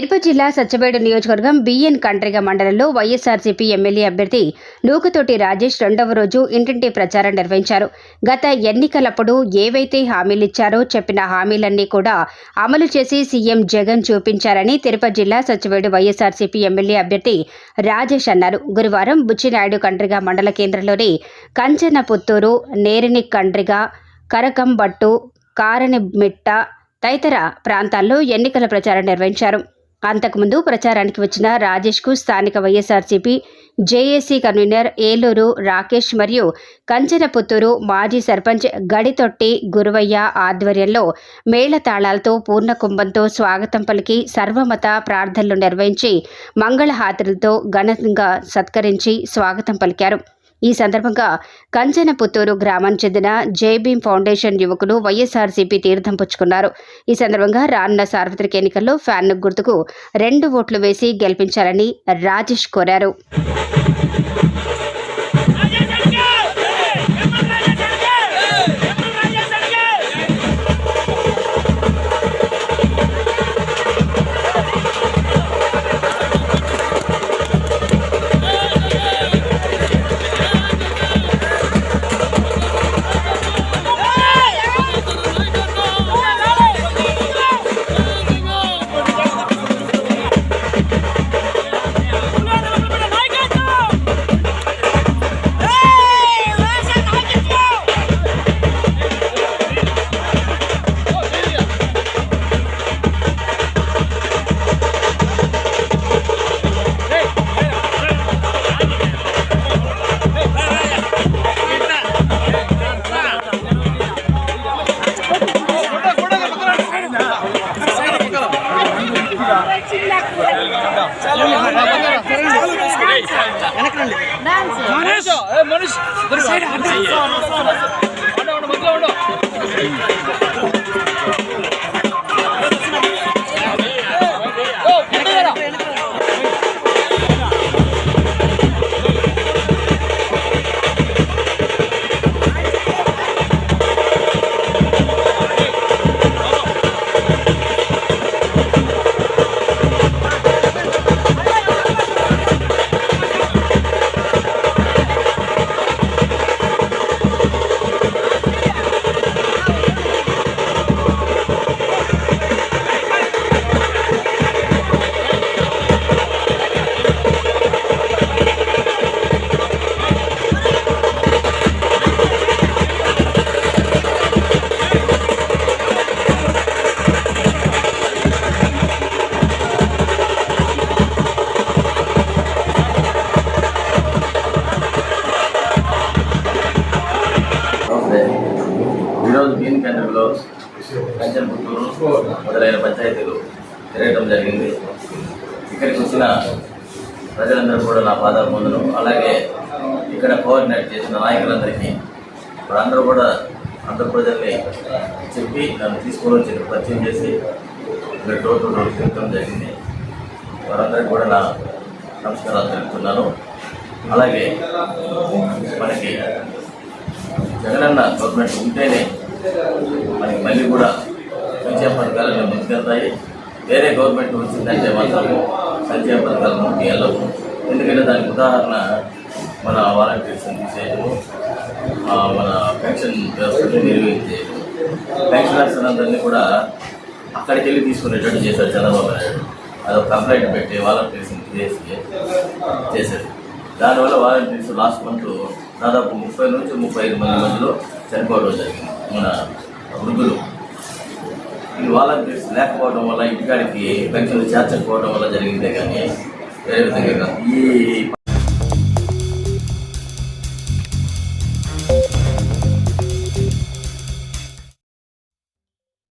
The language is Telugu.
తిరుపతి జిల్లా సత్యవేడు నియోజకవర్గం బిఎన్ కండ్రిగ మండలంలో వైఎస్ఆర్సీపీ ఎమ్మెల్యే అభ్యర్థి నూకతోటి రాజేష్ రెండవ రోజు ఇంటింటి ప్రచారం నిర్వహించారు. గత ఎన్నికలప్పుడు ఏవైతే హామీలిచ్చారో చెప్పిన హామీలన్నీ కూడా అమలు చేసి సీఎం జగన్ చూపించారని తిరుపతి జిల్లా సత్యవేడు వైఎస్ఆర్సీపీ ఎమ్మెల్యే అభ్యర్థి రాజేష్ అన్నారు. గురువారం బుచ్చినాయుడు కండ్రిగ మండల కేంద్రంలోని కంచనపుత్తూరు, నేరిని కండ్రిగ, కరకంబట్టు, కారణిమిట్ట తదితర ప్రాంతాల్లో ఎన్నికల ప్రచారం నిర్వహించారు. అంతకుముందు ప్రచారానికి వచ్చిన రాజేష్కు స్థానిక వైఎస్ఆర్సీపీ జేఏసీ కన్వీనర్ ఏలూరు రాకేష్ మరియు కంచనపుత్తూరు మాజీ సర్పంచ్ గడితొట్టి గురువయ్య ఆధ్వర్యంలో మేళతాళాలతో పూర్ణకుంభంతో స్వాగతం పలికి సర్వమత ప్రార్థనలు నిర్వహించి మంగళహారతులతో ఘనంగా సత్కరించి స్వాగతం పలికారు. ఈ సందర్భంగా కంచనపుత్తూరు గ్రామానికి చెందిన జైభీం ఫౌండేషన్ యువకులు వైఎస్ఆర్సీపీ తీర్థం పుచ్చుకున్నారు. ఈ సందర్భంగా రానున్న సార్వత్రిక ఎన్నికల్లో ఫ్యాన్ గుర్తుకు 2 ఓట్లు వేసి గెలిపించాలని రాజేష్ కోరారు. ఈరోజు బిఎన్ కేంద్రంలో కంచనపుత్తూరు మొదలైన పంచాయతీలు తిరగడం జరిగింది. ఇక్కడికి వచ్చిన ప్రజలందరూ కూడా నా పాదాభివందనం. అలాగే ఇక్కడ కోఆర్డినేట్ చేసిన నాయకులందరికీ అందరూ కూడా అందరు ప్రజల్ని చెప్పి నన్ను తీసుకొని వచ్చి పరిచయం చేసి ఇక్కడ డోర్ టు డోర్ తిరగడం జరిగింది. వారందరికీ కూడా నా నమస్కారాలు తెలుపుతున్నాను. అలాగే మనకి జగనన్న గవర్నమెంట్ ఉంటేనే మనకి మళ్ళీ కూడా సంక్షేమ పథకాలను ముందుకెళ్తాయి. వేరే గవర్నమెంట్ వచ్చిందంటే మాత్రం సంక్షేమ పథకాలు ముందుకు వెళ్ళవు. ఎందుకంటే దానికి ఉదాహరణ మన వాలంటీర్స్ని తీసేయడము, మన పెన్షన్ వ్యవస్థను నిర్వహించేయడం, పెన్షనర్స్ అందరినీ కూడా అక్కడికి వెళ్ళి తీసుకునేటట్టు చేశారు చంద్రబాబు నాయుడు. అదొక కంప్లైంట్ పెట్టి వాలంటీర్స్ని చేశారు. దానివల్ల వాలంటీర్స్ లాస్ట్ మంత్ దాదాపు 30 నుంచి 35 మంది మధ్యలో చనిపోవడం జరిగింది. మన వృద్ధులు ఈ వాలంటీర్స్ లేకపోవడం వల్ల ఇంటికాడికి పెన్షన్లు చేర్చకపోవడం వల్ల జరిగిందే కానీ వేరే విధంగా ఈ